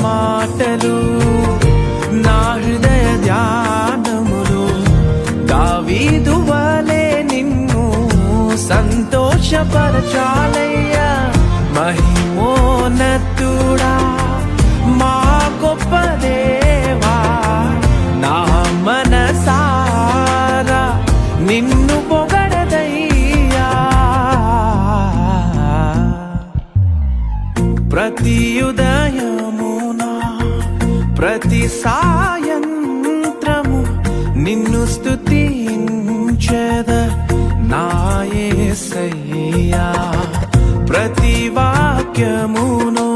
మాటలు నా హృదయ ధ్యానములు దావీదు వలె నిన్ను సంతోషపరచాలయ్యా మహిమోన్నతుడా మా గొప్ప దేవా నా మనసారా నిన్ను పొగడదయ్యా ప్రతి ఉదయమునా ప్రతి సాయంత్రము నిన్ను స్తుతించెద నా యేసయ్యా ప్రతి వాక్యమును